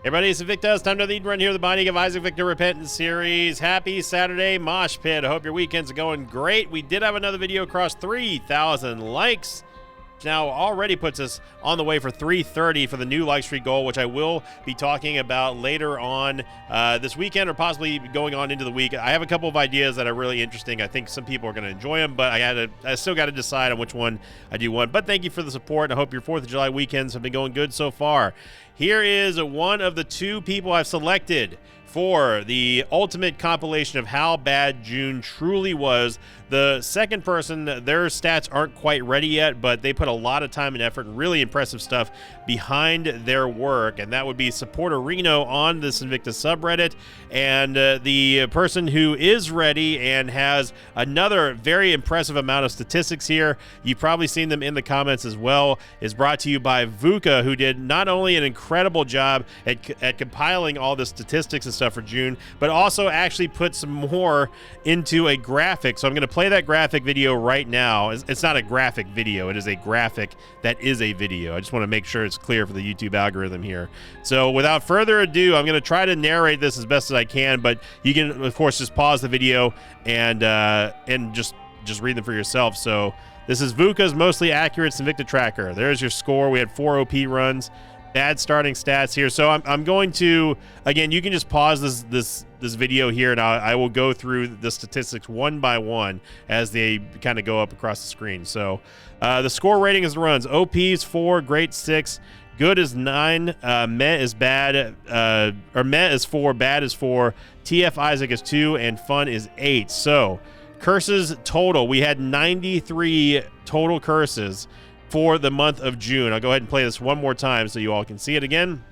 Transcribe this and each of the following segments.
Everybody, it's Invicta. It's time to lead run here, the Binding of Isaac Victor Repentance series. Happy Saturday, Mosh Pit. I hope your weekends are going great. We did have another video across 3,000 likes. Now already puts us on the way for 330 for the new like streak goal, which I will be talking about later on this weekend or possibly going on into the week. I have a couple of ideas that are really interesting. I think some people are going to enjoy them, but I still got to decide on which one I do want. But thank you for the support, and I hope your 4th of July weekends have been going good so far. Here is one of the 2 people I've selected for the ultimate compilation of how bad June truly was. The second person, their stats aren't quite ready yet, but they put a lot of time and effort and really impressive stuff behind their work, and that would be Supporter Reno on this Invictus subreddit. And the person who is ready and has another very impressive amount of statistics here, you've probably seen them in the comments as well, is brought to you by VUCA, who did not only an incredible job at compiling all the statistics and stuff for June, but also actually put some more into a graphic. So I'm going to play that graphic video right now. It's not a graphic video, it is a graphic that is a video. I just want to make sure it's clear for the YouTube algorithm here. So without further ado, I'm going to try to narrate this as best as I can, but you can of course just pause the video and just read them for yourself. So this is VUCA's mostly accurate Invicta tracker. There's your score. We had 4 OP runs. Bad starting stats here. So I'm going to, again, you can just pause this video here, and I will go through the statistics one by one as they kind of go up across the screen. So the score rating is the runs. OP is 4, great 6, good is 9, meh is bad, or meh is 4, bad is 4, TF Isaac is 2, and fun is 8. So curses total, we had 93 total curses for the month of June. I'll go ahead and play this one more time so you all can see it again.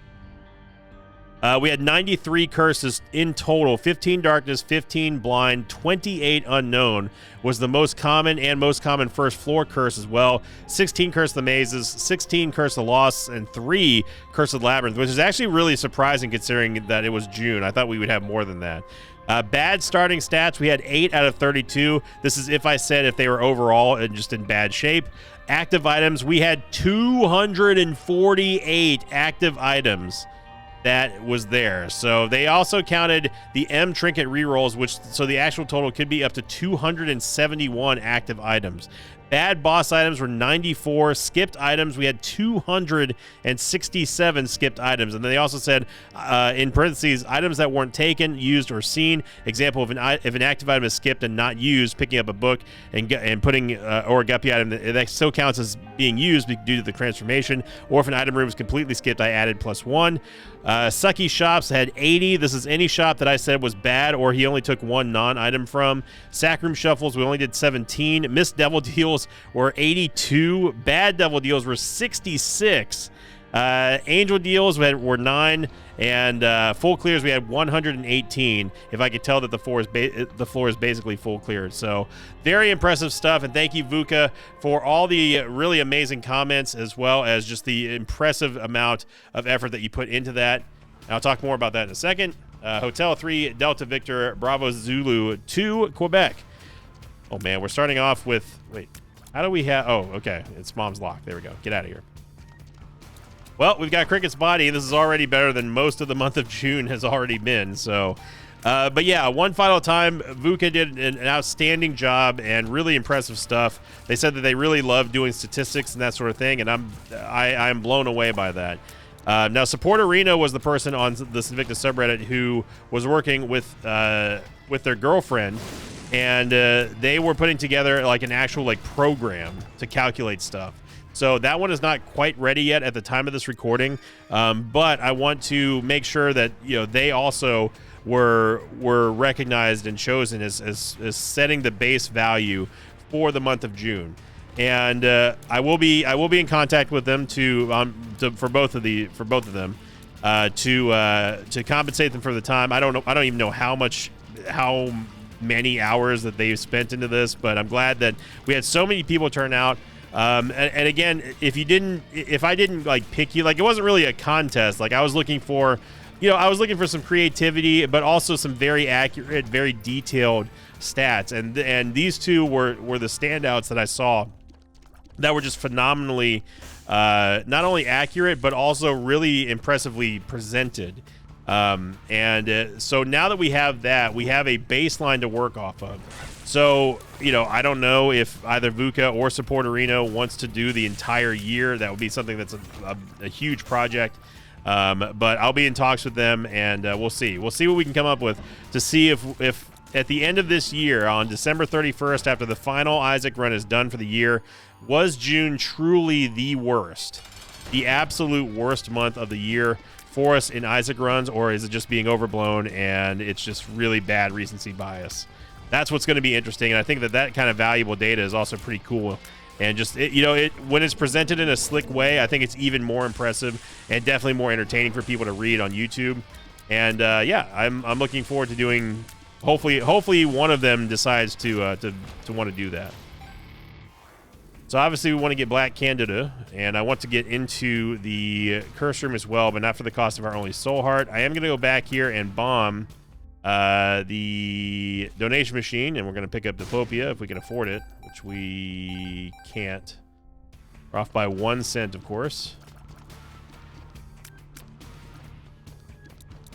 We had 93 curses in total. 15 darkness, 15 blind, 28 unknown was the most common and most common first floor curse as well. 16 curse of the mazes, 16 curse of the lost, and 3 curse of the labyrinth, which is actually really surprising considering that it was June. I thought we would have more than that. Bad starting stats, we had 8 out of 32. This is if I said if they were overall and just in bad shape. Active items, we had 248 active items that was there. So they also counted the M trinket rerolls, so the actual total could be up to 271 active items. Bad boss items were 94. Skipped items, we had 267 skipped items. And then they also said, in parentheses, items that weren't taken, used, or seen. Example, if an active item is skipped and not used, picking up a book and putting, or a guppy item, that still counts as being used due to the transformation. Or if an item room is completely skipped, I added +1. Sucky shops had 80. This is any shop that I said was bad or he only took 1 non-item from. Sack room shuffles, we only did 17. Missed devil deals were 82. Bad devil deals were 66. Angel deals were 9, and full clears we had 118. If I could tell that the floor is basically full cleared. So very impressive stuff, and thank you VUCA for all the really amazing comments as well as just the impressive amount of effort that you put into that. And I'll talk more about that in a second. Hotel 3 Delta Victor Bravo Zulu 2 Quebec. Oh man, we're starting off with, wait, how do we have, oh okay, it's mom's lock. There we go. Get out of here. Well, we've got Cricket's Body. This is already better than most of the month of June has already been. So, but yeah, one final time, VUCA did an outstanding job and really impressive stuff. They said that they really love doing statistics and that sort of thing, and I'm blown away by that. Now, Supporter Reno was the person on this Invictus subreddit who was working with their girlfriend, and they were putting together like an actual like program to calculate stuff. So that one is not quite ready yet at the time of this recording, but I want to make sure that they also were recognized and chosen as setting the base value for the month of June. And I will be in contact with them for both of them to compensate them for the time. I don't even know how many hours that they've spent into this, but I'm glad that we had so many people turn out. And again, if I didn't like pick you, like it wasn't really a contest. Like I was looking for some creativity, but also some very accurate, very detailed stats. And these two were the standouts that I saw that were just phenomenally not only accurate, but also really impressively presented. So now that we have that, we have a baseline to work off of. So, you know, I don't know if either VUCA or Supporterino wants to do the entire year. That would be something that's a huge project. But I'll be in talks with them, and we'll see. We'll see what we can come up with to see if at the end of this year, on December 31st, after the final Isaac run is done for the year, was June truly the worst, the absolute worst month of the year for us in Isaac runs, or is it just being overblown and it's just really bad recency bias? That's what's going to be interesting, and I think that kind of valuable data is also pretty cool. And just, when it's presented in a slick way, I think it's even more impressive and definitely more entertaining for people to read on YouTube. And yeah, I'm looking forward to doing. Hopefully, one of them decides to want to do that. So obviously, we want to get Black Candida, and I want to get into the Curse Room as well, but not for the cost of our only Soul Heart. I am going to go back here and bomb the donation machine, and we're going to pick up Diplopia if we can afford it, which we can't. We're off by 1 cent, of course.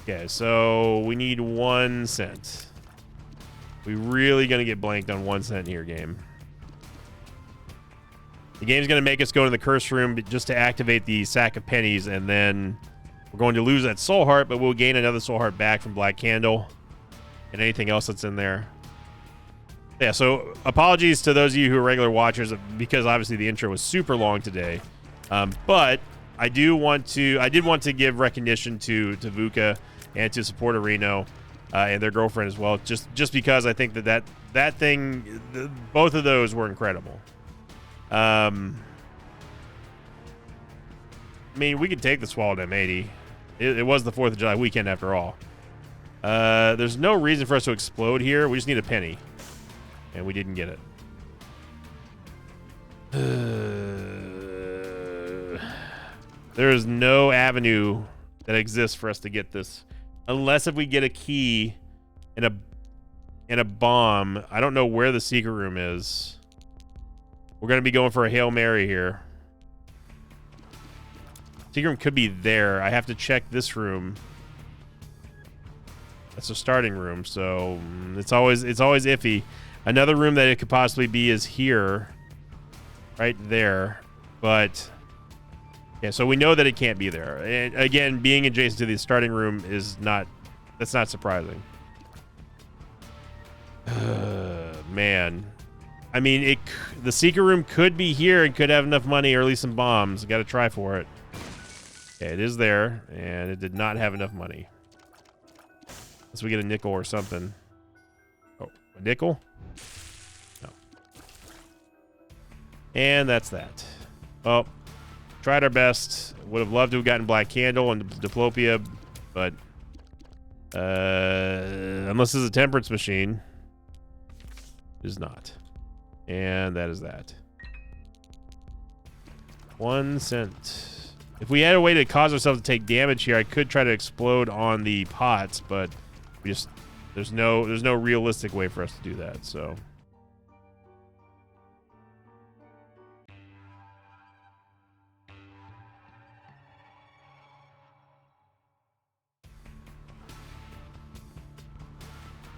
Okay, so we need 1 cent. We really going to get blanked on 1 cent here, game. The game's going to make us go to the Curse Room just to activate the sack of pennies, and then we're going to lose that Soul Heart, but we'll gain another Soul Heart back from Black Candle and anything else that's in there. Yeah, so apologies to those of you who are regular watchers, because obviously the intro was super long today. But I did want to give recognition to VUCA and to Supporterino and their girlfriend as well, just because I think that thing, both of those were incredible. I mean, we could take the Swallowed M80. It was the 4th of July weekend after all. There's no reason for us to explode here. We just need a penny. And we didn't get it. There is no avenue that exists for us to get this. Unless if we get a key and a bomb. I don't know where the secret room is. We're going to be going for a Hail Mary here. Secret room could be there. I have to check this room. That's a starting room, so it's always iffy. Another room that it could possibly be is here. Right there. But yeah, so we know that it can't be there. And again, being adjacent to the starting room that's not surprising. Man. I mean, the secret room could be here and could have enough money or at least some bombs. Got to try for it. Okay, it is there, and it did not have enough money. Unless we get a nickel or something. Oh, a nickel? No. And that's that. Well, tried our best. Would have loved to have gotten Black Candle and Diplopia, but unless it's a temperance machine, it is not. And that is that. 1 cent. If we had a way to cause ourselves to take damage here, I could try to explode on the pots, but there's no realistic way for us to do that, so.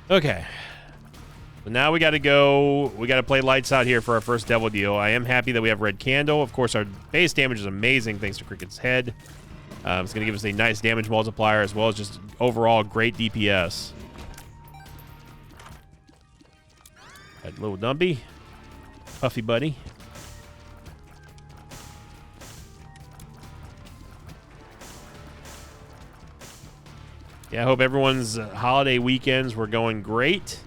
Okay. So now we got to go. We got to play lights out here for our first devil deal. I am happy that we have Red Candle. Of course, our base damage is amazing thanks to Cricket's Head. It's going to give us a nice damage multiplier as well as just overall great DPS. That little Dumpy. Puffy buddy. Yeah, I hope everyone's holiday weekends were going great.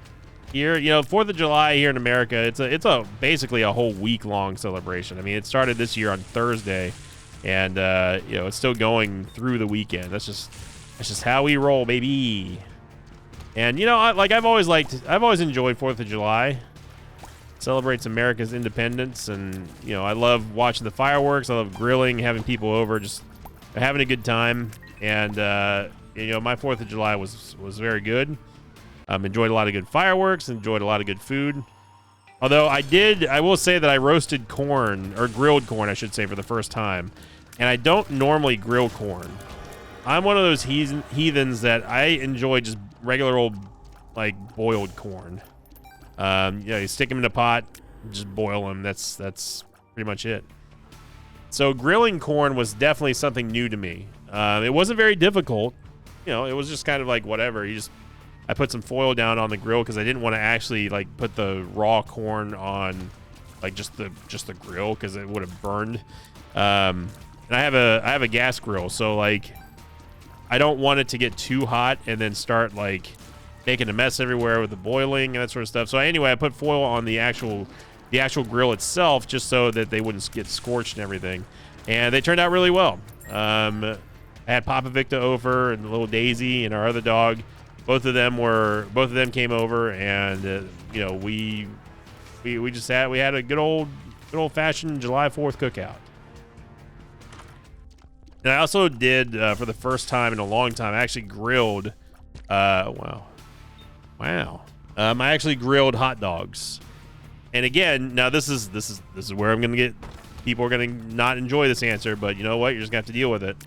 Here, 4th of July here in America, it's basically a whole week-long celebration. I mean, it started this year on Thursday, and it's still going through the weekend. That's just how we roll, baby. And I've always enjoyed 4th of July. Celebrates America's independence, and I love watching the fireworks. I love grilling, having people over, just having a good time. And my 4th of July was very good. Enjoyed a lot of good fireworks, enjoyed a lot of good food. Although I will say that I roasted corn, or grilled corn, I should say, for the first time. And I don't normally grill corn. I'm one of those heathens that I enjoy just regular old, like, boiled corn. Yeah, you stick them in a pot, just boil them. That's pretty much it. So grilling corn was definitely something new to me. It wasn't very difficult. You know, it was just kind of like whatever. I put some foil down on the grill because I didn't want to actually like put the raw corn on like just the grill because it would have burned. And I have a gas grill, so like I don't want it to get too hot and then start like making a mess everywhere with the boiling and that sort of stuff. So anyway, I put foil on the actual grill itself just so that they wouldn't get scorched and everything. And they turned out really well. I had Papa Victor over and the little Daisy and our other dog. Both of them came over, and you know, we had a good old fashioned July 4th cookout. And I also did for the first time in a long time. I actually grilled. Wow. I actually grilled hot dogs. And again, now this is where I'm gonna get people are gonna not enjoy this answer, but you know what? You're just gonna have to deal with it.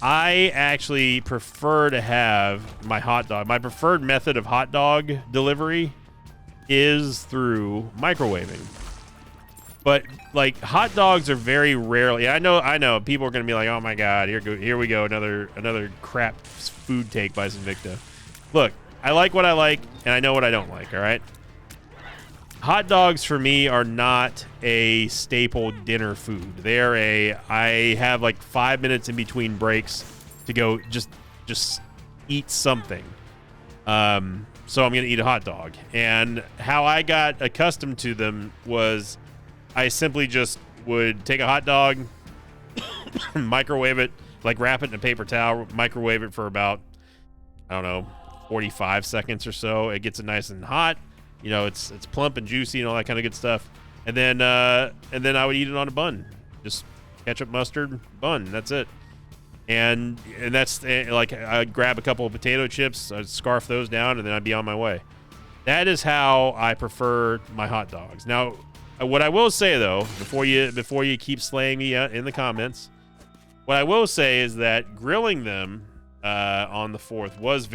I actually prefer to have my hot dog. My preferred method of hot dog delivery is through microwaving. But like hot dogs are very rarely. I know people are gonna be like, oh my god, here we go, another crap food take by Invicta. Look, I like what I like, and I know what I don't like. All right. Hot dogs for me are not a staple dinner food. I have like 5 minutes in between breaks to go just eat something. So I'm gonna eat a hot dog. And how I got accustomed to them was I simply just would take a hot dog, microwave it, like wrap it in a paper towel, microwave it for about, I don't know, 45 seconds or so. It gets it nice and hot. You know, it's plump and juicy and all that kind of good stuff. And then I would eat it on a bun. Just ketchup, mustard, bun. That's it. And that's like I'd grab a couple of potato chips, I'd scarf those down, and then I'd be on my way. That is how I prefer my hot dogs. Now, what I will say though, before you keep slaying me in the comments, what I will say is that grilling them on the 4th was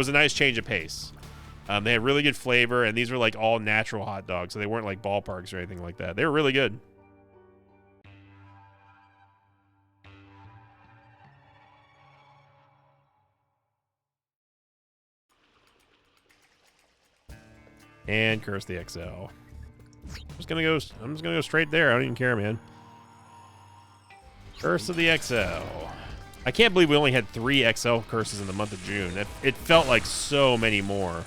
a nice change of pace. They had really good flavor, and these were like all natural hot dogs, so they weren't like ballparks or anything like that. They were really good. And curse the XL. I'm just gonna go straight there. I don't even care, man. Curse of the XL. I can't believe we only had 3 XL curses in the month of June. It felt like so many more.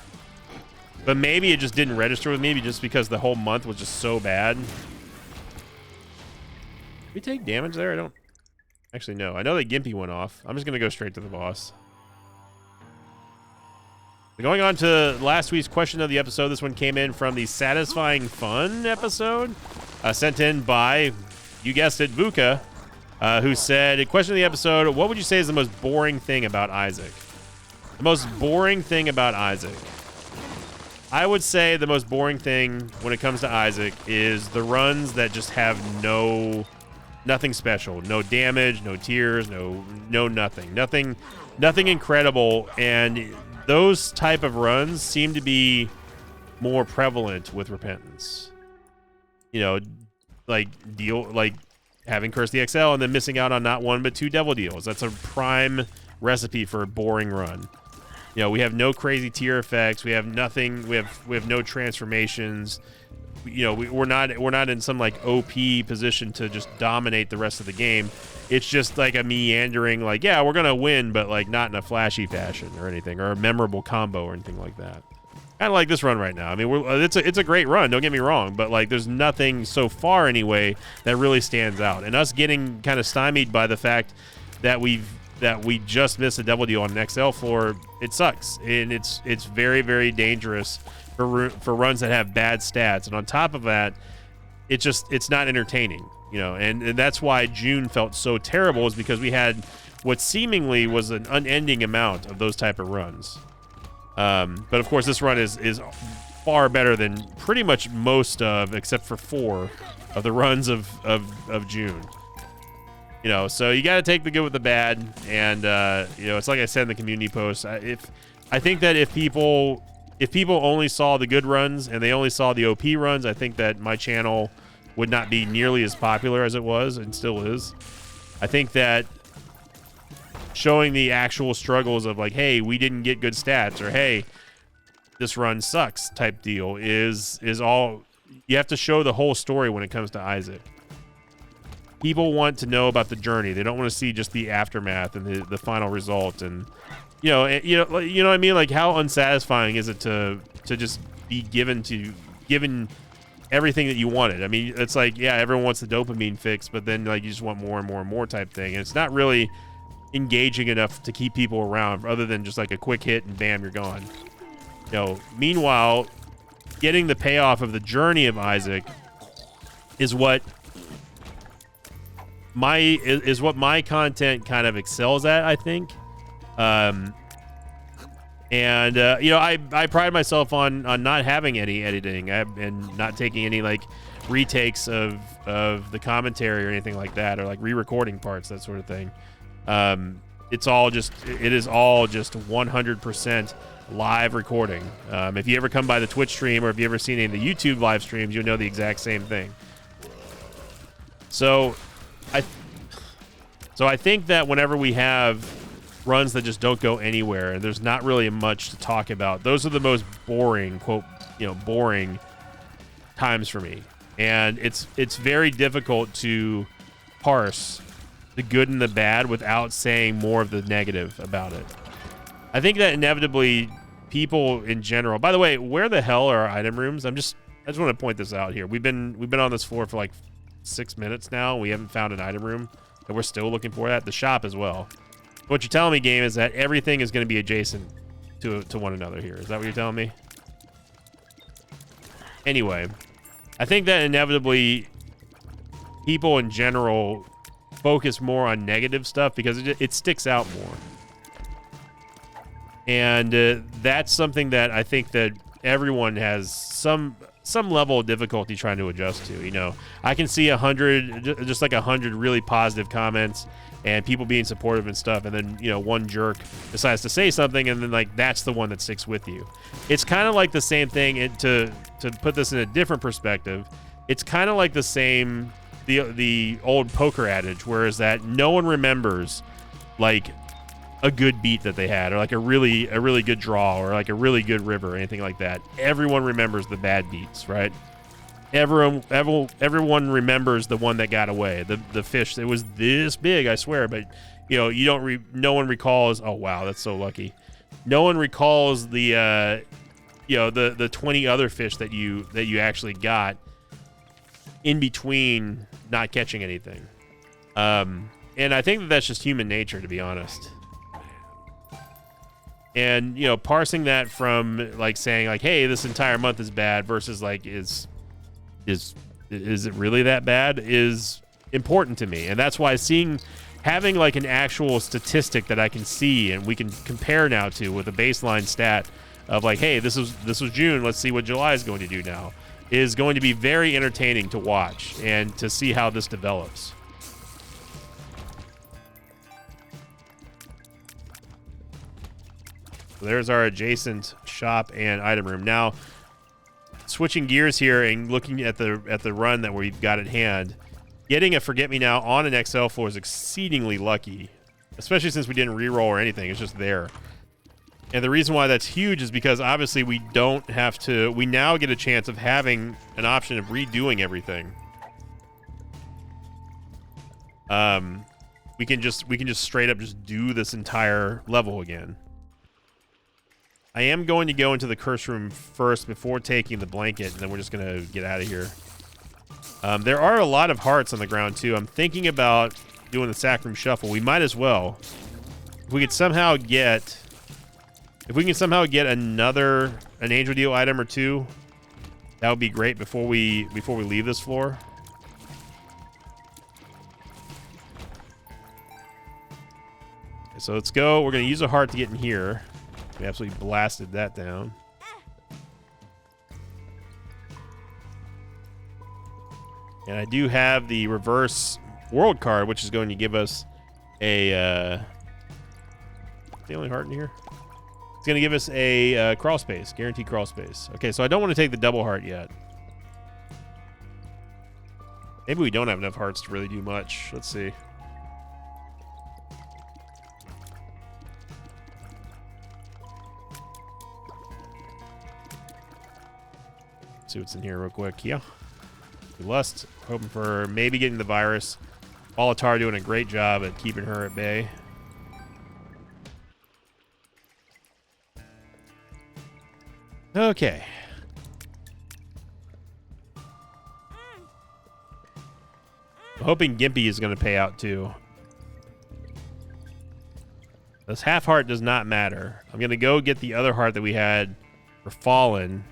But maybe it just didn't register with me just because the whole month was just so bad. Did we take damage there? I don't actually know. I know that Gimpy went off. I'm just going to go straight to the boss. Going on to last week's question of the episode. This one came in from the Satisfying Fun episode. Sent in by, you guessed it, Vuka, who said, question of the episode, what would you say is the most boring thing about Isaac? The most boring thing about Isaac. I would say the most boring thing when it comes to Isaac is the runs that just have nothing special, no damage, no tears, no nothing incredible. And those type of runs seem to be more prevalent with Repentance. You know, like having Curse the XL and then missing out on not 1 but 2 Devil Deals. That's a prime recipe for a boring run. You know, we have no crazy tier effects. We have nothing. We have no transformations. You know, we're not in some like OP position to just dominate the rest of the game. It's just like a meandering, like, yeah, we're gonna win, but like not in a flashy fashion or anything, or a memorable combo or anything like that. Kind of like this run right now. I mean, it's a great run. Don't get me wrong, but like, there's nothing so far anyway that really stands out. And us getting kind of stymied by the fact that we just missed a Devil Deal on an XL floor, it sucks. And it's very, very dangerous for runs that have bad stats. And on top of that, it's not entertaining, you know, and that's why June felt so terrible, is because we had what seemingly was an unending amount of those type of runs. But of course, this run is far better than pretty much most of, except for 4 of the runs of June. You know, so you got to take the good with the bad, and you know, it's like I said in the community post. I think that if people only saw the good runs and they only saw the OP runs, I think that my channel would not be nearly as popular as it was and still is. I think that showing the actual struggles of like, hey, we didn't get good stats, or hey, this run sucks type deal is all. You have to show the whole story when it comes to Isaac. People want to know about the journey. They don't want to see just the aftermath and the final result. And you know what I mean? Like, how unsatisfying is it to just be given everything that you wanted? I mean, it's like, yeah, everyone wants the dopamine fix, but then like you just want more and more and more type thing. And it's not really engaging enough to keep people around, other than just like a quick hit and bam, you're gone. You know, meanwhile, getting the payoff of the journey of Isaac is what my content kind of excels at, I think. And you know, I pride myself on not having any editing and not taking any like retakes of the commentary or anything like that, or like re-recording parts, that sort of thing. It is all just 100% live recording. If you ever come by the Twitch stream, or if you ever seen any of the YouTube live streams, you'll know the exact same thing. So I think that whenever we have runs that just don't go anywhere and there's not really much to talk about, those are the most boring, quote, boring times for me. And it's very difficult to parse the good and the bad without saying more of the negative about it. I think that inevitably people in general, by the way, where the hell are our item rooms? I just want to point this out here. We've been on this floor for like 6 minutes now. We haven't found an item room, and we're still looking for that. The shop as well. What you're telling me, game, is that everything is going to be adjacent to one another here. Is that what you're telling me? Anyway, I think that inevitably people in general focus more on negative stuff because it sticks out more. And that's something that I think that everyone has some level of difficulty trying to adjust to. You know, I can see 100 really positive comments and people being supportive and stuff, and then, you know, one jerk decides to say something, and then like that's the one that sticks with you. It's kind of like the same thing. To put this in a different perspective, it's kind of like the same the old poker adage, whereas that no one remembers like a good beat that they had, or like a really good draw, or like a really good river, or anything like that. Everyone remembers the bad beats, right? Everyone remembers the one that got away, the fish that was this big, I swear, but you know, no one recalls, oh wow, that's so lucky. No one recalls the the 20 other fish that you actually got in between not catching anything. And I think that that's just human nature, to be honest. And, you know, parsing that from like saying like, hey, this entire month is bad versus like, is it really that bad, is important to me. And that's why having like an actual statistic that I can see and we can compare now to, with a baseline stat of like, hey, this was June, let's see what July is going to do now, is going to be very entertaining to watch and to see how this develops. So there's our adjacent shop and item room. Now, switching gears here and looking at the run that we've got at hand, getting a Forget-Me-Now on an XL floor is exceedingly lucky, especially since we didn't reroll or anything. It's just there. And the reason why that's huge is because obviously we now get a chance of having an option of redoing everything. We can just straight up just do this entire level again. I am going to go into the curse room first before taking the blanket, and then we're just going to get out of here. There are a lot of hearts on the ground, too. I'm thinking about doing the sack room shuffle. We might as well. If we can somehow get an angel deal item or two, that would be great before we leave this floor. Okay, so let's go. We're going to use a heart to get in here. We absolutely blasted that down. And I do have the reverse world card, which is going to give us a... the only heart in here? It's going to give us a crawl space, guaranteed crawl space. Okay, so I don't want to take the double heart yet. Maybe we don't have enough hearts to really do much. Let's see. See what's in here real quick. Yeah. Lust, hoping for maybe getting the virus. Volatar doing a great job at keeping her at bay. Okay. I'm hoping Gimpy is going to pay out too. This half heart does not matter. I'm going to go get the other heart that we had for Fallen.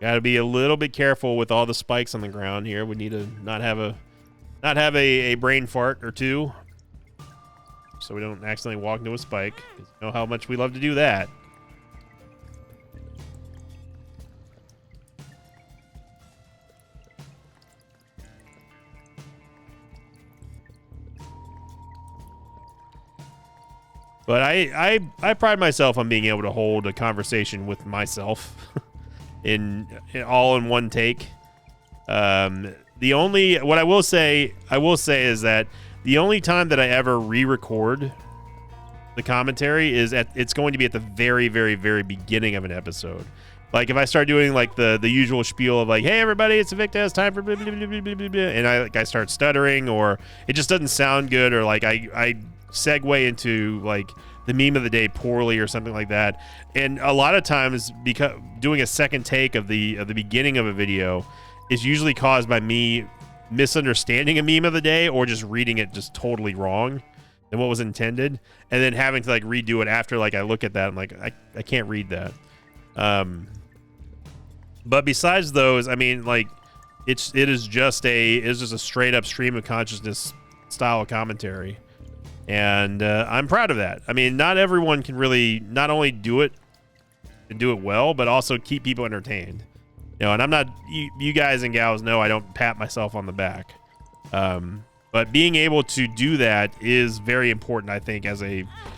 Got to be a little bit careful with all the spikes on the ground here. We need to not have a brain fart or two, so we don't accidentally walk into a spike. You know how much we love to do that. But I pride myself on being able to hold a conversation with myself in all in one take. What I will say is that the only time that I ever re-record the commentary is it's going to be at the very, very, very beginning of an episode. Like if I start doing like the usual spiel of like, hey everybody, it's Evicta, it's time for blah, blah, blah, blah, blah, blah, and I start stuttering, or it just doesn't sound good, or like I segue into like the meme of the day poorly or something like that. And a lot of times, because doing a second take of the beginning of a video is usually caused by me misunderstanding a meme of the day, or just reading it just totally wrong than what was intended, and then having to like redo it after like I look at that and like I can't read that. But besides those, I mean, like it is just a straight up stream of consciousness style of commentary. And I'm proud of that. I mean, not everyone can really not only do it and do it well, but also keep people entertained. You know, and I'm not, you guys and gals know I don't pat myself on the back. But being able to do that is very important, I think, at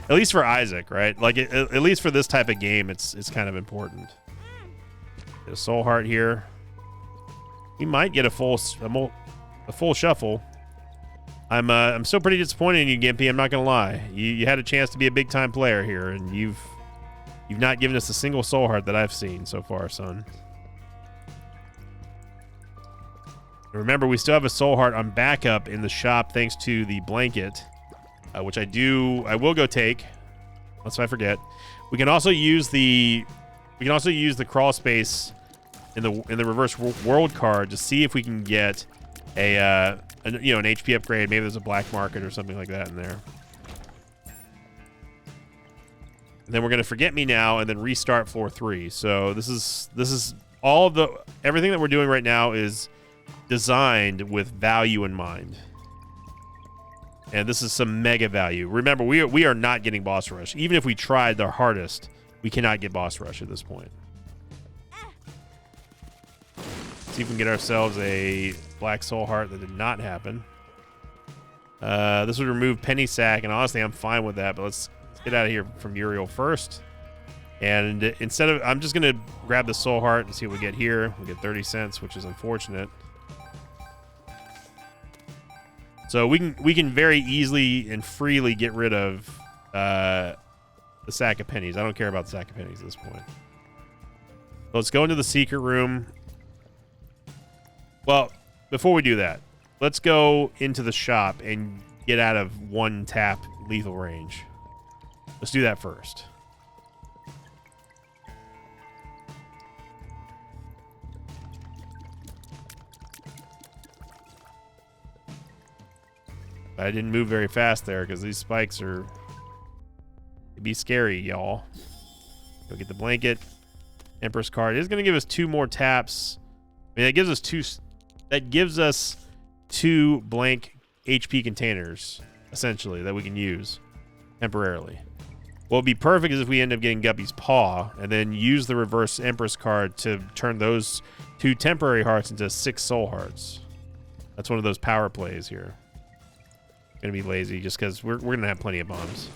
least for Isaac, right? Like, at least for this type of game, it's kind of important. The soul heart here. We might get a full shuffle. I'm still pretty disappointed in you, Gimpy. I'm not gonna lie. You had a chance to be a big time player here, and you've not given us a single soul heart that I've seen so far, son. Remember, we still have a soul heart on backup in the shop thanks to the blanket, which I will go take. Unless I forget. We can also use the crawl space in the reverse world card to see if we can get an HP upgrade. Maybe there's a black market or something like that in there. And then we're gonna forget me now and then restart floor 3. So this is all of everything that we're doing right now is designed with value in mind. And this is some mega value. Remember, we are not getting boss rush. Even if we tried our hardest, we cannot get boss rush at this point. See if we can get ourselves a black soul heart. That did not happen. This would remove Penny Sack, and honestly, I'm fine with that. But let's get out of here from Uriel first. And instead of, I'm just gonna grab the soul heart and see what we get here. We get 30 cents, which is unfortunate. So we can very easily and freely get rid of the sack of pennies. I don't care about the sack of pennies at this point. So let's go into the secret room. Well, before we do that, let's go into the shop and get out of one tap lethal range. Let's do that first. I didn't move very fast there because these spikes are... It'd be scary, y'all. Go get the blanket. Empress card. It's going to give us 2 more taps. I mean, that gives us 2... That gives us 2 blank HP containers, essentially, that we can use temporarily. What would be perfect is if we end up getting Guppy's Paw and then use the reverse Empress card to turn those 2 temporary hearts into 6 soul hearts. That's one of those power plays here. Gonna be lazy just because we're gonna have plenty of bombs.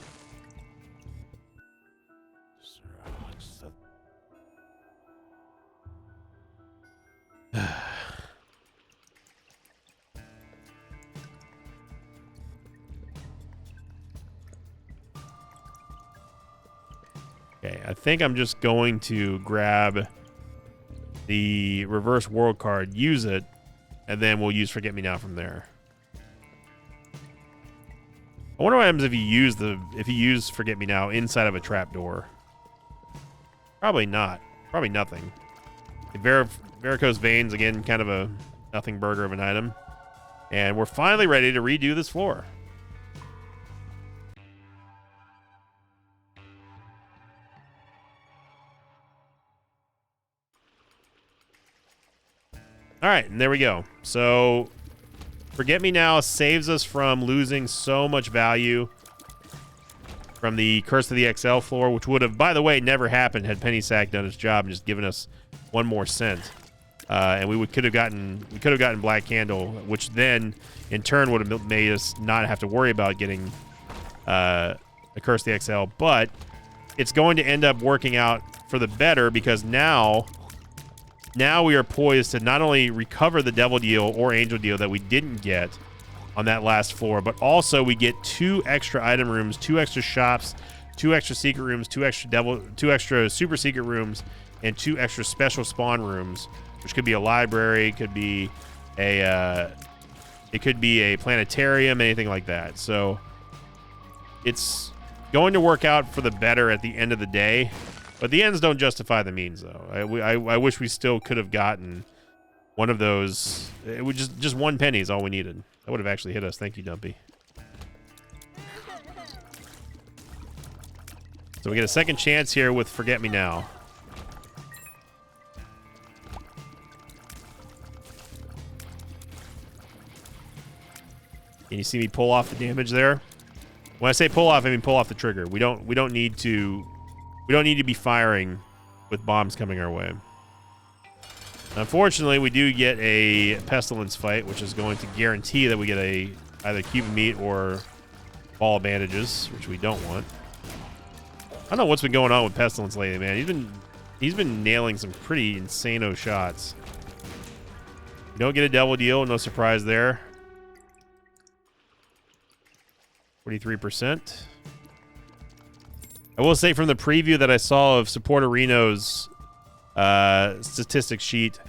Okay, I think I'm just going to grab the reverse world card, use it, and then we'll use Forget Me Now from there. I wonder what happens if you use Forget Me Now inside of a trapdoor. Probably not. Probably nothing. Varicose Veins, again, kind of a nothing burger of an item. And we're finally ready to redo this floor. All right, and there we go. So Forget Me Now saves us from losing so much value from the Curse of the XL floor, which would have, by the way, never happened had Penny Sack done its job and just given us 1 more cent. And we could have gotten Black Candle, which then in turn would have made us not have to worry about getting a Curse of the XL. But it's going to end up working out for the better because now we are poised to not only recover the Devil Deal or Angel Deal that we didn't get on that last floor, but also we get 2 extra item rooms, 2 extra shops, 2 extra secret rooms, 2 extra super secret rooms, and 2 extra special spawn rooms, which could be a library, it could be a planetarium, anything like that. So it's going to work out for the better at the end of the day. But the ends don't justify the means, though. I wish we still could have gotten one of those. It would just 1 penny is all we needed. That would have actually hit us. Thank you, Dumpy. So we get a second chance here with Forget Me Now. Can you see me pull off the damage there? When I say pull off, I mean pull off the trigger. We don't need to be firing with bombs coming our way. Unfortunately, we do get a Pestilence fight, which is going to guarantee that we get either cube of meat or ball of bandages, which we don't want. I don't know what's been going on with Pestilence lately, man. He's been nailing some pretty insano shots. You don't get a Devil Deal, no surprise there. 43%. I will say from the preview that I saw of Supporter Reno's statistics sheet,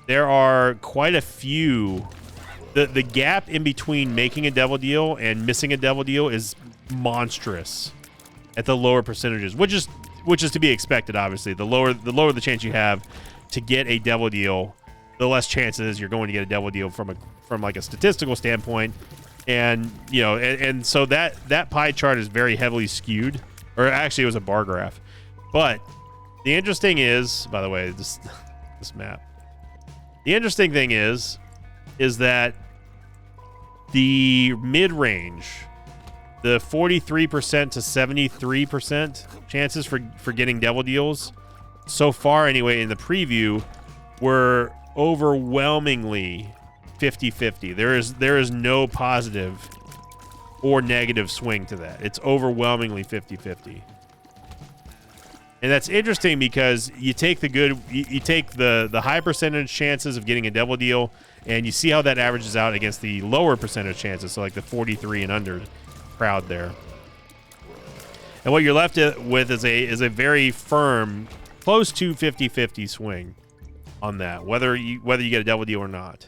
there are quite a few. The gap in between making a Devil Deal and missing a Devil Deal is monstrous at the lower percentages, which is to be expected. Obviously, the lower the chance you have to get a Devil Deal, the less chances you're going to get a Devil Deal from like a statistical standpoint. And you know, and so that pie chart is very heavily skewed, or actually it was a bar graph. But the interesting is, by the way, this map. The interesting thing is that the mid-range, the 43% to 73% chances for getting Devil Deals, so far anyway in the preview, were overwhelmingly 50-50. There is no positive or negative swing to that. It's overwhelmingly 50-50. And that's interesting because you take the high percentage chances of getting a Devil Deal and you see how that averages out against the lower percentage chances, so like the 43 and under crowd there. And what you're left with is a very firm, close to 50-50 swing on that, whether you get a Devil Deal or not.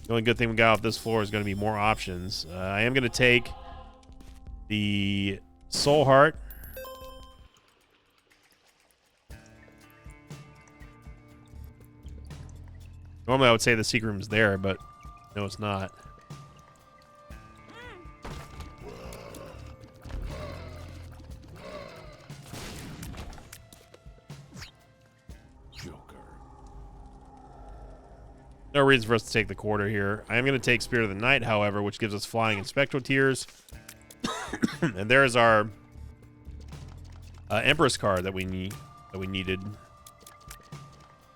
The only good thing we got off this floor is going to be more options. I am going to take the Soul Heart. Normally I would say the secret room's there, but no, it's not. No reason for us to take the quarter here. I am going to take Spirit of the Night, however, which gives us flying and spectral tears. And there's our Empress card that we needed.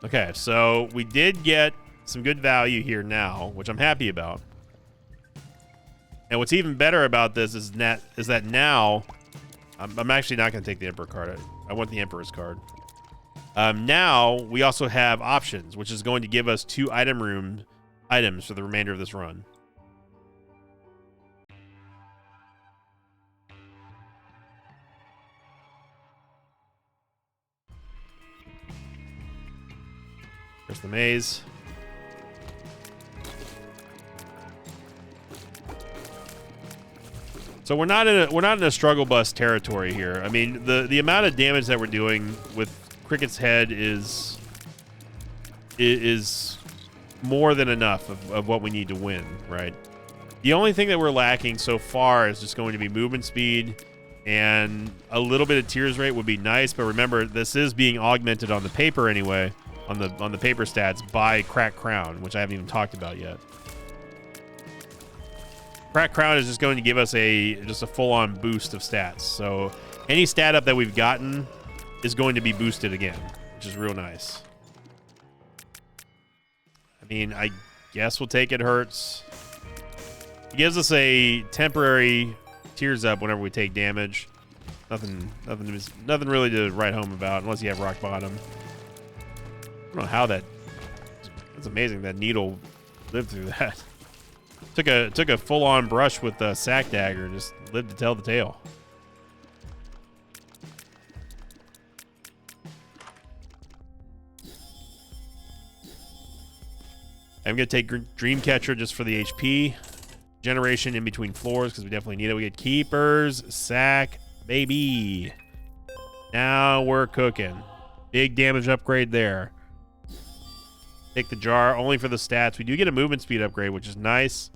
Okay, so we did get some good value here now, which I'm happy about. And what's even better about this is that now I'm actually not going to take the Emperor card. I want the Emperor's card. Now we also have options, which is going to give us 2 item room items for the remainder of this run. There's the maze. So we're not in a struggle bus territory here. I mean, the amount of damage that we're doing with Cricket's head is more than enough of what we need to win, right? The only thing that we're lacking so far is just going to be movement speed, and a little bit of tears rate would be nice, but remember, this is being augmented on the paper anyway, on the paper stats by Cracked Crown, which I haven't even talked about yet. Cracked Crown is just going to give us just a full-on boost of stats. So any stat up that we've gotten is going to be boosted again, which is real nice. I mean, I guess we'll take it. Hurts. It gives us a temporary tears up whenever we take damage. Nothing really to write home about unless you have rock bottom. I don't know how that's amazing that needle lived through that. Took a full-on brush with the sack dagger and just lived to tell the tale. I'm going to take Dreamcatcher just for the HP generation in between floors because we definitely need it. We get Keepers, sack, baby. Now we're cooking. Big damage upgrade there. Take the jar only for the stats. We do get a movement speed upgrade, which is nice.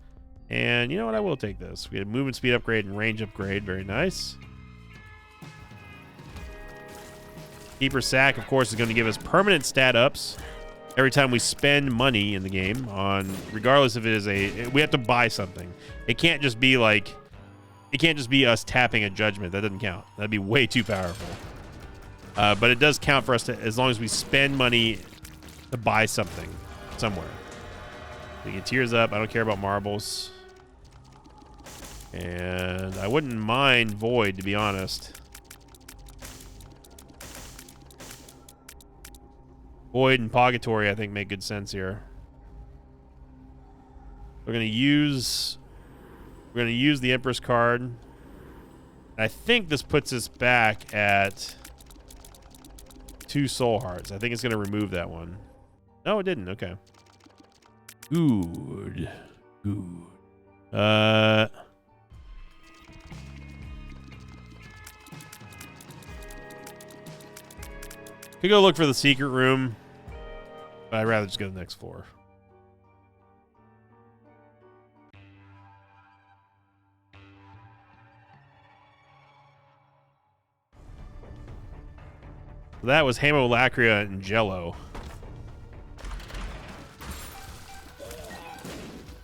And you know what? I will take this. We get a movement speed upgrade and range upgrade. Very nice. Keeper sack, of course, is going to give us permanent stat ups every time we spend money in the game, regardless if it is we have to buy something. It can't just be us tapping a judgment. That doesn't count. That'd be way too powerful. But it does count for us as long as we spend money to buy something somewhere. We get tears up. I don't care about marbles. And I wouldn't mind Void, to be honest. Void and Purgatory, I think, make good sense here. We're gonna use the Empress card. I think this puts us back at 2 soul hearts. I think it's gonna remove that one. No, it didn't. Okay. Good. Could go look for the secret room, but I'd rather just go to the next floor. So that was Hamolacria and Jello.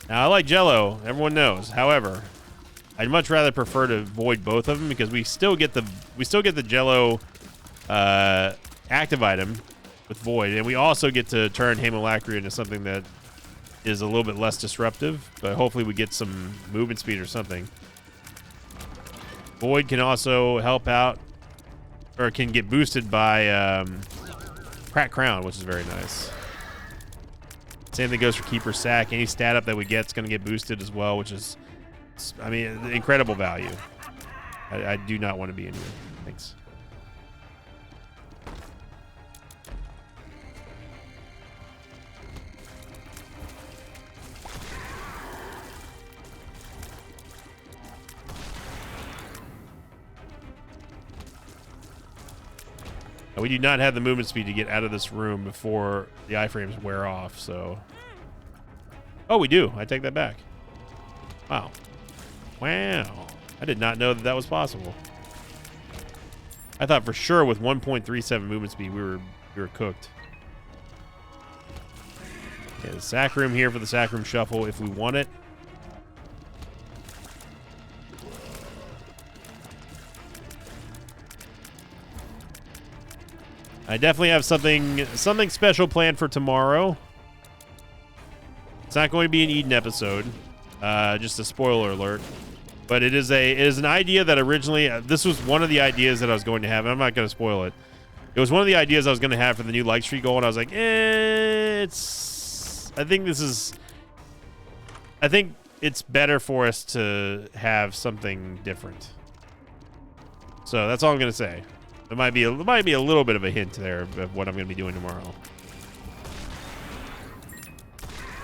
Now, I like Jello. Everyone knows. However, I'd much rather prefer to void both of them because we still get the Jello active item with void, and we also get to turn Hamolacria into something that is a little bit less disruptive, but hopefully we get some movement speed or something. Void can also help out, or can get boosted by Cracked Crown, which is very nice. Same thing goes for Keeper Sack. Any stat up that we get is going to get boosted as well, which is, I mean, incredible value. I do not want to be in here. Thanks. We do not have the movement speed to get out of this room before the iframes wear off, so... Oh, we do. I take that back. Wow. Wow. I did not know that that was possible. I thought for sure with 1.37 movement speed we were cooked. Okay, the sack room here for the sack room shuffle if we want it. I definitely have something special planned for tomorrow. It's not going to be an Eden episode. Just a spoiler alert. But it is an idea that originally, this was one of the ideas that I was going to have. And I'm not going to spoil it. It was one of the ideas I was going to have for the new like streak goal, and I was like, I think it's better for us to have something different. So that's all I'm going to say. There might be a little bit of a hint there of what I'm going to be doing tomorrow.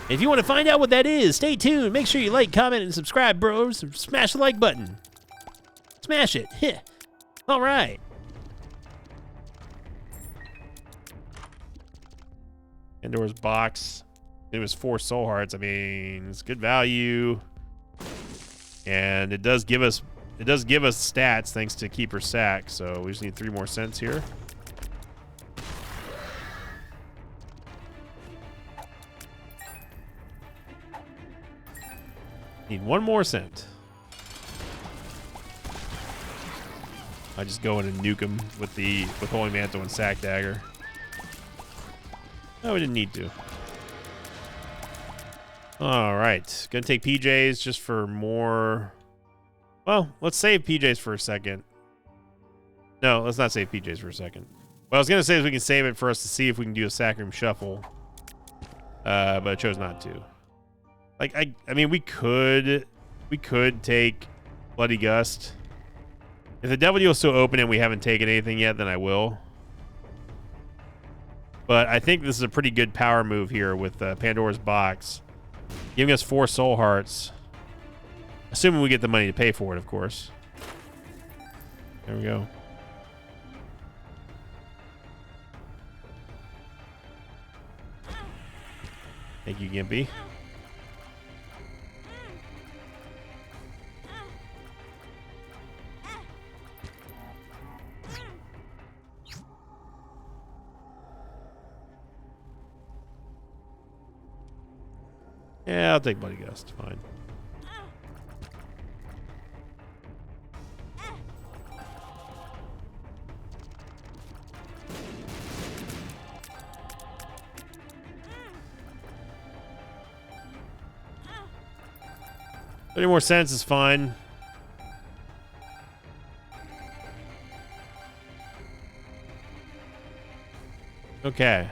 If you want to find out what that is, stay tuned. Make sure you like, comment, and subscribe, bros. Smash the like button. Smash it. Heh. All right. Pandora's box. It was 4 soul hearts. I mean, it's good value, and it does give us stats thanks to Keeper Sack. So we just need 3 more cents here. Need 1 more cent. I just go in and nuke him with Holy Mantle and Sack Dagger. No, we didn't need to. All right, gonna take PJs just for more. Well, let's save PJs for a second. No, let's not save PJs for a second. What I was gonna say is we can save it for us to see if we can do a Sack Room Shuffle, but I chose not to. Like I mean, we could take Bloody Gust. If the Devil Deal's still open and we haven't taken anything yet, then I will. But I think this is a pretty good power move here with Pandora's Box, giving us 4 soul hearts, assuming we get the money to pay for it, of course. There we go. Thank you, Gimpy. Yeah, I'll take Bloody Gust. Fine. Any more cents is fine. Okay.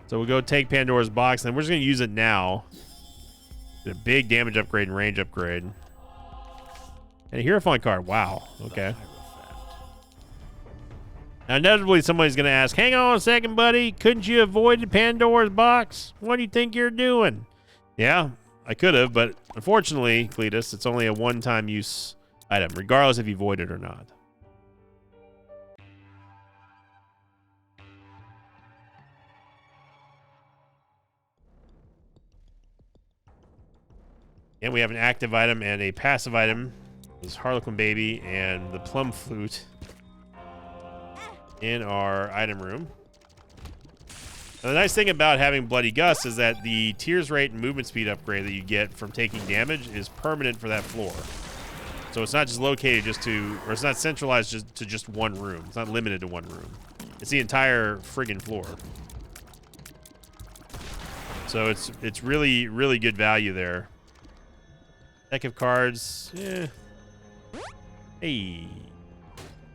So we'll go take Pandora's Box, and we're just going to use it now. Get a big damage upgrade and range upgrade. And a Hierophant card. Wow. Okay. Now, inevitably, somebody's going to ask, hang on a second, buddy. Couldn't you avoid the Pandora's Box? What do you think you're doing? Yeah, I could have, but unfortunately, Cletus, it's only a one-time use item, regardless if you void it or not. And we have an active item and a passive item. This Harlequin Baby and the Plum Flute in our item room. Now, the nice thing about having Bloody Gust is that the tears rate and movement speed upgrade that you get from taking damage is permanent for that floor. So it's not just located or it's not centralized to just one room. It's not limited to one room. It's the entire friggin' floor. So it's really, really good value there. Deck of cards, yeah. Hey.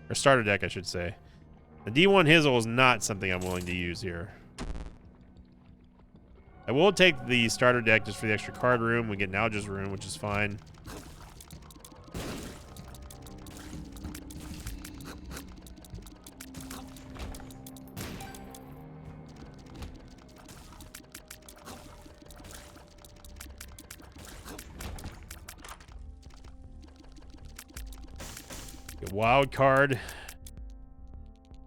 Or starter deck, I should say. The D1 Hizzle is not something I'm willing to use here. I will take the starter deck just for the extra card room. We get Nalja's Rune, which is fine. Wild card.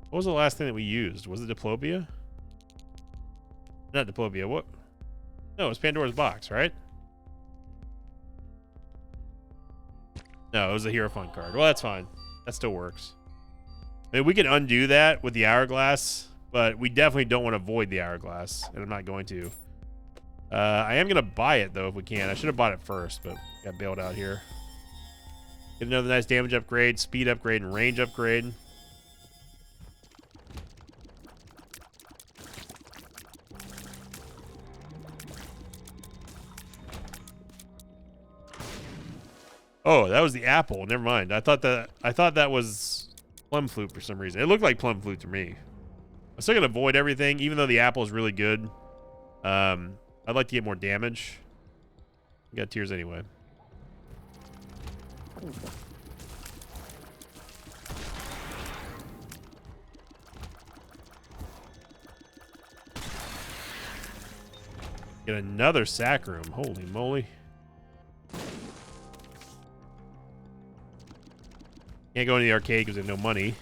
What was the last thing that we used? Was it Diplopia? Not Diplopia. What? No, it was Pandora's Box, right? No, it was a Hierophant card. Well, that's fine. That still works. I mean, we can undo that with the Hourglass, but we definitely don't want to void the Hourglass, and I'm not going to. I am going to buy it, though, if we can. I should have bought it first, but got bailed out here. Get another nice damage upgrade, speed upgrade, and range upgrade. Oh, that was the apple. Never mind. I thought that was plum flute for some reason. It looked like plum flute to me. I'm still gonna avoid everything, even though the apple is really good. I'd like to get more damage. We got tears anyway. Get another sack room. Holy moly. Can't go into the arcade because there's no money.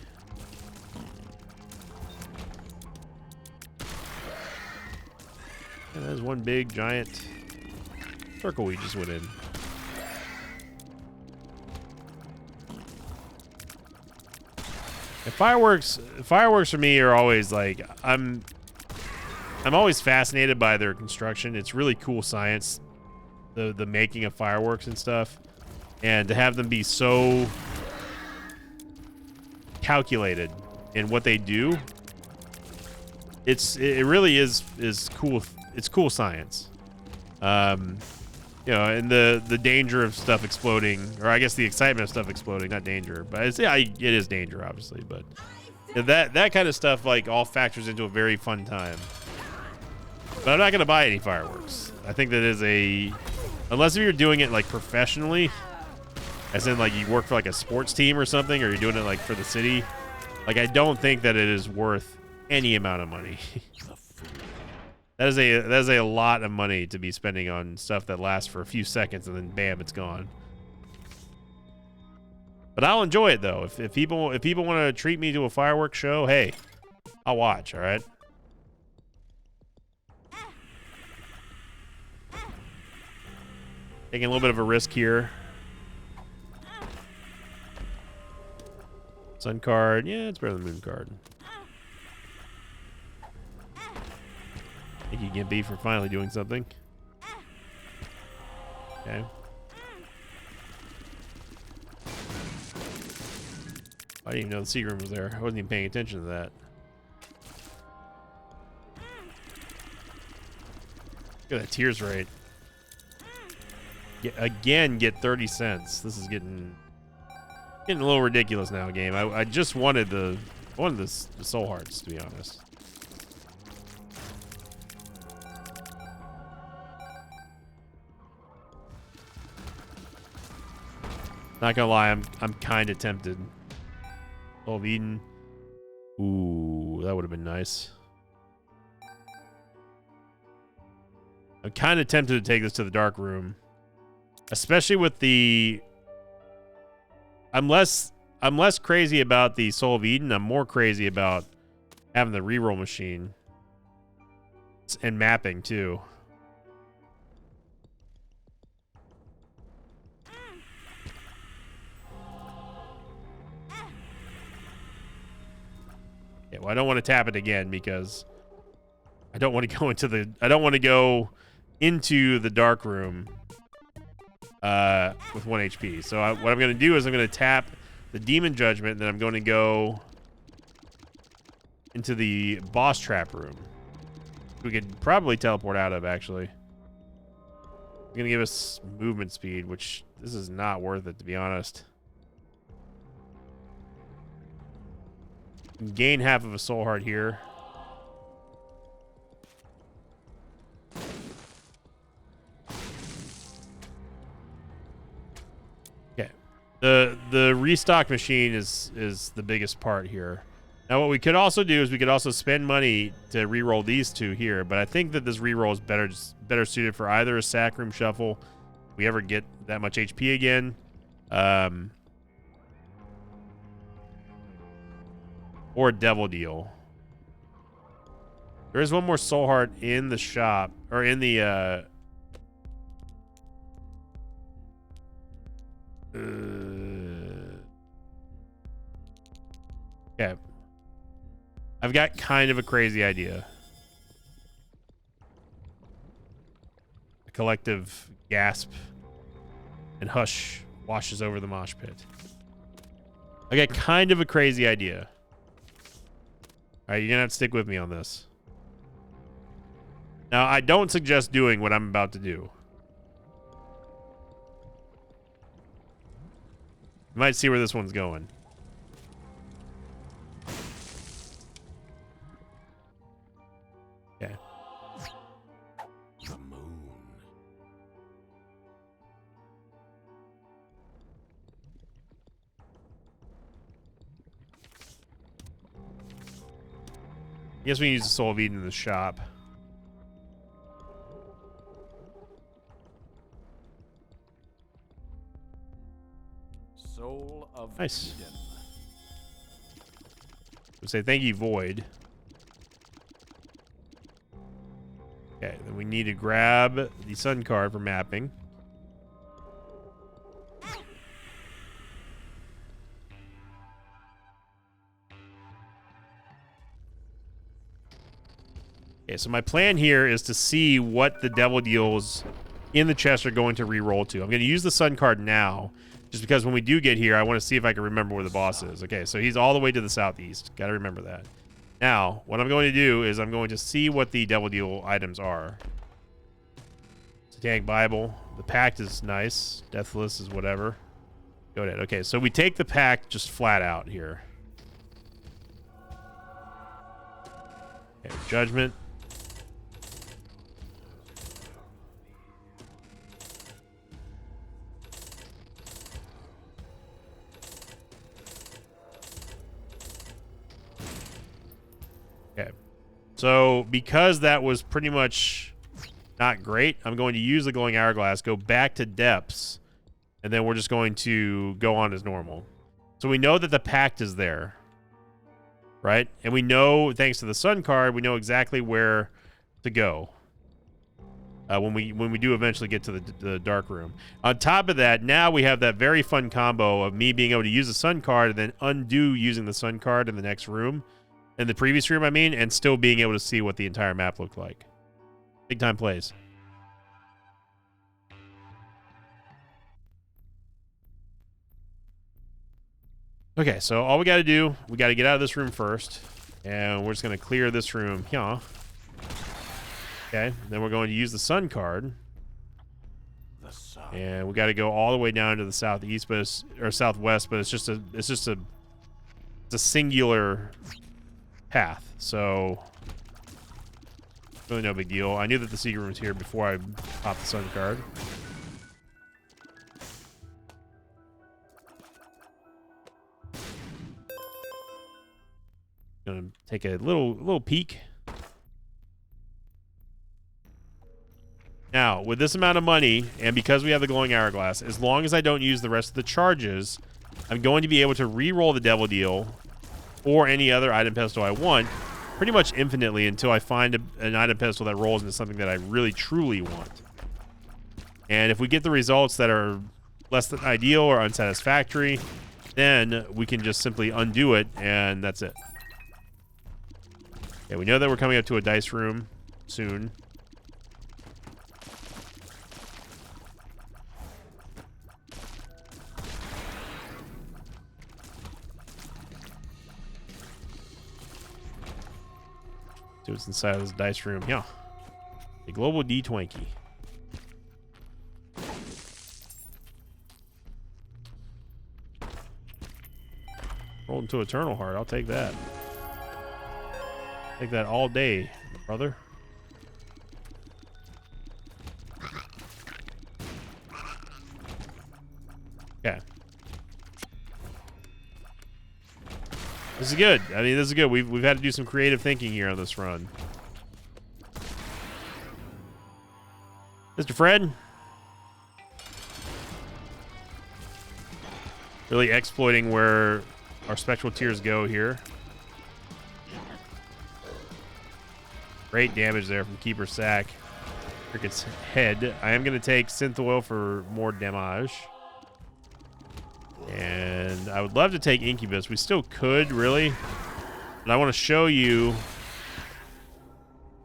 And there's one big giant circle we just went in. And fireworks for me are always like, I'm always fascinated by their construction. It's really cool science, the making of fireworks and stuff, and to have them be so calculated in what they do. It really is cool. It's cool science. You know, and the danger of stuff exploding, or I guess the excitement of stuff exploding, not danger, but it is danger, obviously, but that kind of stuff like all factors into a very fun time. But I'm not gonna buy any fireworks. I think that is unless if you're doing it like professionally, as in like you work for like a sports team or something, or you're doing it like for the city, like I don't think that it is worth any amount of money. That is a lot of money to be spending on stuff that lasts for a few seconds and then bam, it's gone. But I'll enjoy it though. If people want to treat me to a fireworks show, hey, I'll watch. All right. Taking a little bit of a risk here. Sun card, yeah, it's better than the moon card. Thank you, Gimpy, for finally doing something. Okay. I didn't even know the secret room was there. I wasn't even paying attention to that. Look at that tears rate. Get 30 cents. This is getting a little ridiculous now, game. I just wanted the soul hearts, to be honest. Not gonna lie, I'm kind of tempted. Soul of Eden. Ooh, that would have been nice. I'm kind of tempted to take this to the dark room, especially with the. I'm less crazy about the Soul of Eden. I'm more crazy about having the reroll machine and mapping too. Yeah, well, I don't want to tap it again because I don't want to go into the. I don't want to go into the dark room with 1 HP. So what I'm going to do is I'm going to tap the Demon Judgment, and then I'm going to go into the boss trap room. We could probably teleport out of, actually. It's going to give us movement speed, which this is not worth it, to be honest. Gain half of a soul heart here. Okay. The restock machine is the biggest part here. Now what we could also do is we could also spend money to re-roll these two here, but I think that this re-roll is better suited for either a sack room shuffle, if we ever get that much HP again. Or a devil deal. There is one more soul heart in the shop, or in the okay. I've got kind of a crazy idea. A collective gasp and hush washes over the mosh pit. I got kind of a crazy idea. All right, you're gonna have to stick with me on this. Now, I don't suggest doing what I'm about to do. You might see where this one's going. Okay. The moon. I guess we can use the Soul of Eden in the shop. Soul of Nice. Eden. We'll say thank you, Void. Okay, then we need to grab the sun card for mapping. Okay, so my plan here is to see what the devil deals in the chest are going to re-roll to. I'm going to use the sun card now, just because when we do get here, I want to see if I can remember where the boss is. Okay, so he's all the way to the southeast. Got to remember that. Now, what I'm going to do is I'm going to see what the devil deal items are. Satanic Bible. The Pact is nice. Deathless is whatever. Go ahead. Okay, so we take the Pact just flat out here. Okay, Judgment. Okay. So, because that was pretty much not great, I'm going to use the Glowing Hourglass, go back to Depths, and then we're just going to go on as normal. So we know that the Pact is there, right? And we know, thanks to the Sun card, we know exactly where to go when we do eventually get to the Dark Room. On top of that, now we have that very fun combo of me being able to use the Sun card and then undo using the Sun card in the next room. In the previous room, I mean, and still being able to see what the entire map looked like. Big time plays. Okay, so all we got to do, we got to get out of this room first. And we're just going to clear this room here. Okay, then we're going to use the Sun card. The sun. And we got to go all the way down to the southeast, but it's, or southwest, but it's just a singular path, so really no big deal. I knew that the secret room was here before I popped the Sun card. Gonna take a little peek. Now, with this amount of money, and because we have the Glowing Hourglass, as long as I don't use the rest of the charges, I'm going to be able to re-roll the Devil Deal or any other item pedestal I want pretty much infinitely until I find an item pedestal that rolls into something that I really truly want. And if we get the results that are less than ideal or unsatisfactory, then we can just simply undo it, and that's it. Okay, we know that we're coming up to a dice room soon. See what's inside of this dice room. Yeah. A global D20. Rolled into Eternal Heart. I'll take that. Take that all day, brother. Okay. This is good. I mean, this is good. We've had to do some creative thinking here on this run. Mr. Fred. Really exploiting where our spectral tears go here. Great damage there from Keeper Sack. Cricket's head. I am going to take Synth Oil for more damage. And I would love to take Incubus. We still could, really. But I want to show you... I'm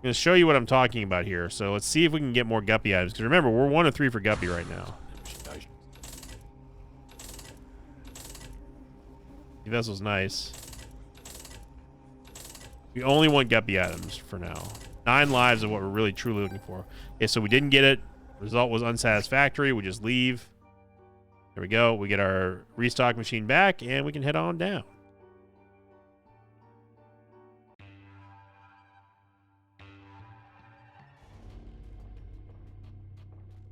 going to show you what I'm talking about here. So let's see if we can get more Guppy items. Because remember, we're 1 of 3 for Guppy right now. The vessel's nice. We only want guppy items for now. 9 lives is what we're really truly looking for. Okay, so we didn't get it. Result was unsatisfactory. We just leave. There we go. We get our restock machine back, and we can head on down.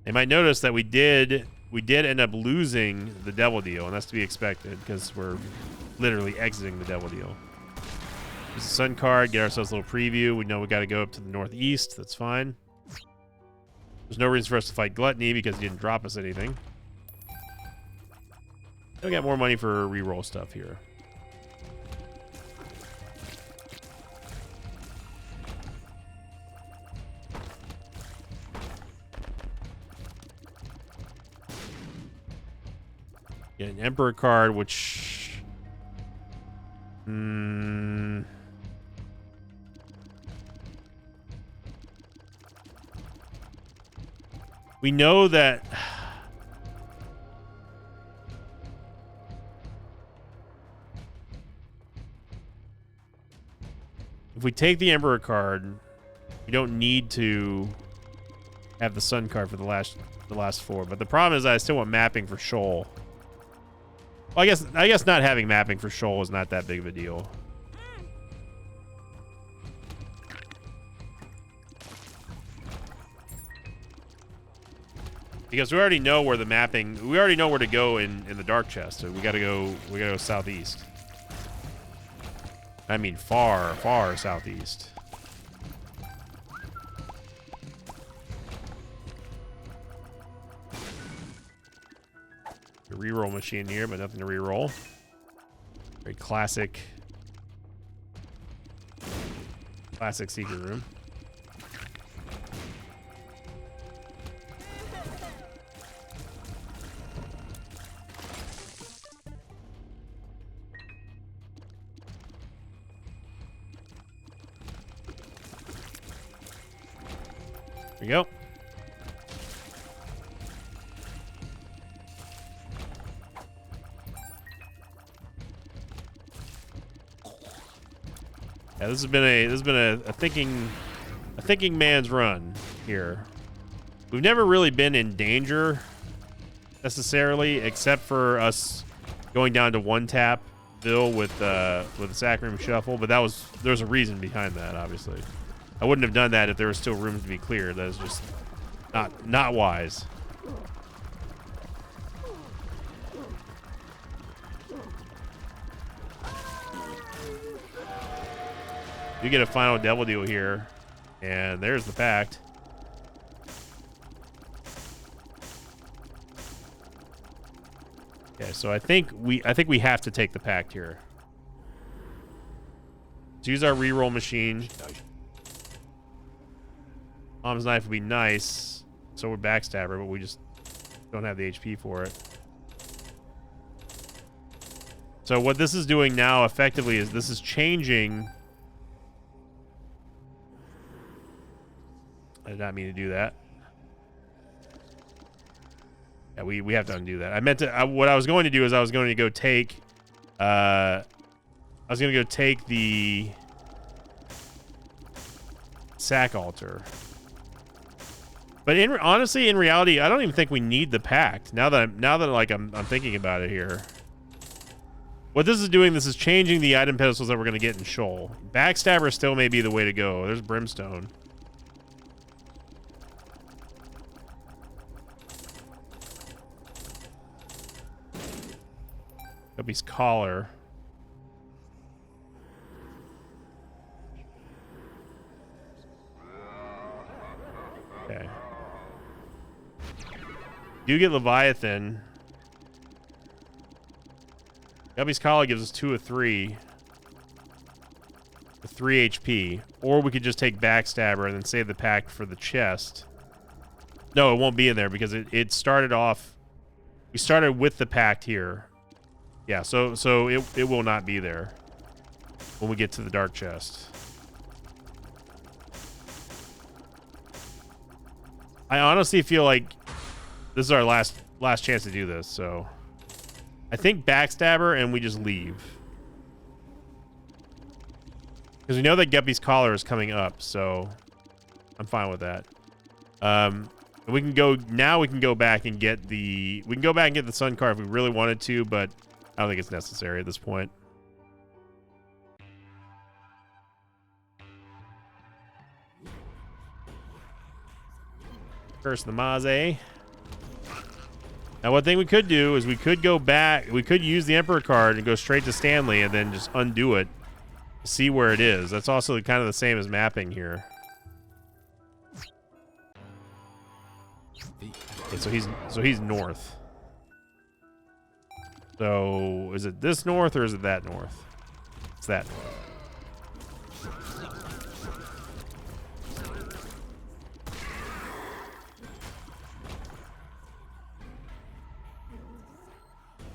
They might notice that we did end up losing the devil deal, and that's to be expected because we're literally exiting the devil deal. Use the sun card, get ourselves a little preview. We know we got to go up to the northeast. That's fine. There's no reason for us to fight Gluttony because he didn't drop us anything. We got more money for reroll stuff here. Get an Emperor card, which... we know that... if we take the Emperor card, we don't need to have the Sun card for the last 4. But the problem is I still want mapping for Shoal. Well, I guess not having mapping for Shoal is not that big of a deal. Because we already know where the mapping, we already know where to go in the dark chest. So we gotta go southeast. I mean far, far southeast. A reroll machine here, but nothing to reroll. Very classic secret room. There we go. Yeah, this has been a thinking man's run here. We've never really been in danger necessarily, except for us going down to 1-tap-ville with the Sacrum Shuffle, but there's a reason behind that, obviously. I wouldn't have done that if there was still room to be cleared. That is just not wise. You get a final devil deal here, and there's the pact. Okay, so I think we have to take the pact here. Let's use our reroll machine. Mom's knife would be nice. So would backstabber, but we just don't have the HP for it. So what this is doing now effectively is this is changing. I did not mean to do that. Yeah, we have to undo that. I meant to. What I was going to do is I was going to go take. I was going to go take the sack altar. But honestly, in reality, I don't even think we need the pact. Now that I'm thinking about it here. What this is doing, this is changing the item pedestals that we're going to get in Shoal. Backstabber still may be the way to go. There's Brimstone. Guppy's collar. Okay. You get Leviathan. Guppy's collar gives us 2 of 3. With 3 HP. Or we could just take Backstabber and then save the pact for the chest. No, it won't be in there because it started off. We started with the pact here. Yeah, so it will not be there when we get to the dark chest. I honestly feel like this is our last chance to do this, so I think Backstabber and we just leave. Because we know that Guppy's Collar is coming up, so I'm fine with that. We can go now. We can go back and get the. We can go back and get the Sun card if we really wanted to, but I don't think it's necessary at this point. Curse the Maze. Now, one thing we could do is we could go back. We could use the Emperor card and go straight to Stanley and then just undo it. See where it is. That's also kind of the same as mapping here. Okay, so he's north. So is it this north or is it that north? It's that north.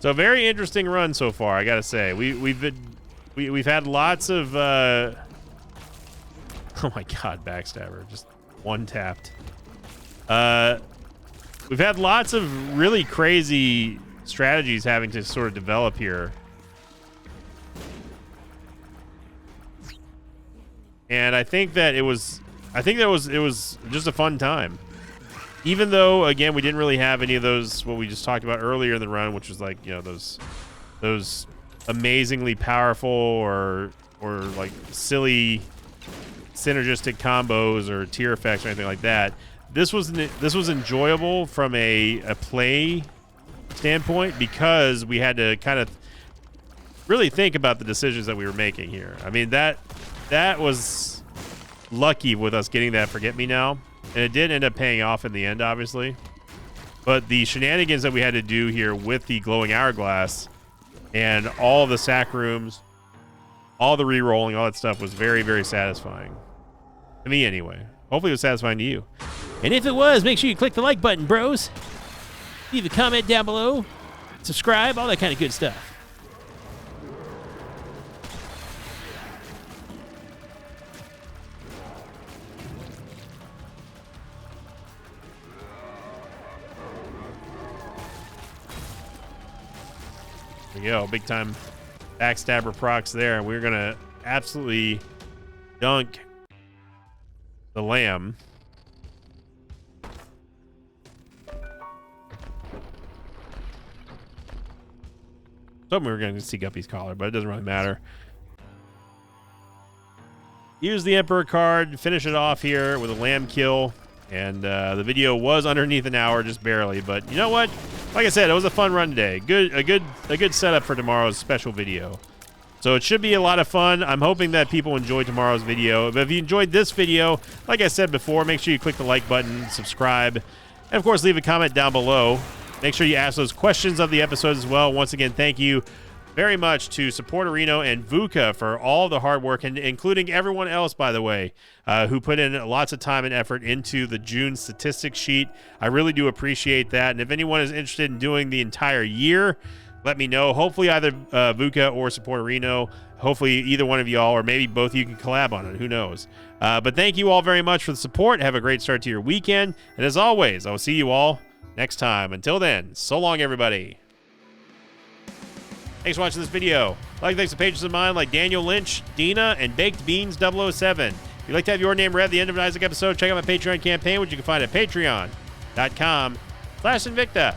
So very interesting run so far, I gotta say. We've had lots of oh my god, backstabber, just one tapped. We've had lots of really crazy strategies having to sort of develop here. And I think that it was just a fun time. Even though, again, we didn't really have any of those, what we just talked about earlier in the run, which was like, you know, those amazingly powerful or like silly synergistic combos or tier effects or anything like that. This was enjoyable from a play standpoint because we had to kind of really think about the decisions that we were making here. I mean, that was lucky with us getting that Forget Me Now. And it did end up paying off in the end, obviously. But the shenanigans that we had to do here with the Glowing Hourglass and all the sack rooms, all the re-rolling, all that stuff was very, very satisfying. To me, anyway. Hopefully it was satisfying to you. And if it was, make sure you click the like button, bros. Leave a comment down below. Subscribe, all that kind of good stuff. There we go, big time backstabber procs there. We're gonna absolutely dunk the lamb. Hoping we were gonna see Guppy's Collar, but it doesn't really matter. Use the Emperor card, finish it off here with a lamb kill. And the video was underneath an hour, just barely. But you know what? Like I said, it was a fun run today. A good setup for tomorrow's special video. So it should be a lot of fun. I'm hoping that people enjoy tomorrow's video. But if you enjoyed this video, like I said before, make sure you click the like button, subscribe, and of course leave a comment down below. Make sure you ask those questions of the episodes as well. Once again, thank you very much to Supporterino and VUCA for all the hard work, and including everyone else, by the way, who put in lots of time and effort into the June statistics sheet. I really do appreciate that. And if anyone is interested in doing the entire year, let me know. Hopefully either VUCA or Supporterino, hopefully either one of y'all or maybe both of you can collab on it. Who knows? But thank you all very much for the support. Have a great start to your weekend. And as always, I will see you all next time. Until then, so long, everybody. Thanks for watching this video. Thanks to patrons of mine like Daniel Lynch, Dina, and Baked Beans 007. If you'd like to have your name read at the end of an Isaac episode, check out my Patreon campaign, which you can find at patreon.com/Invicta.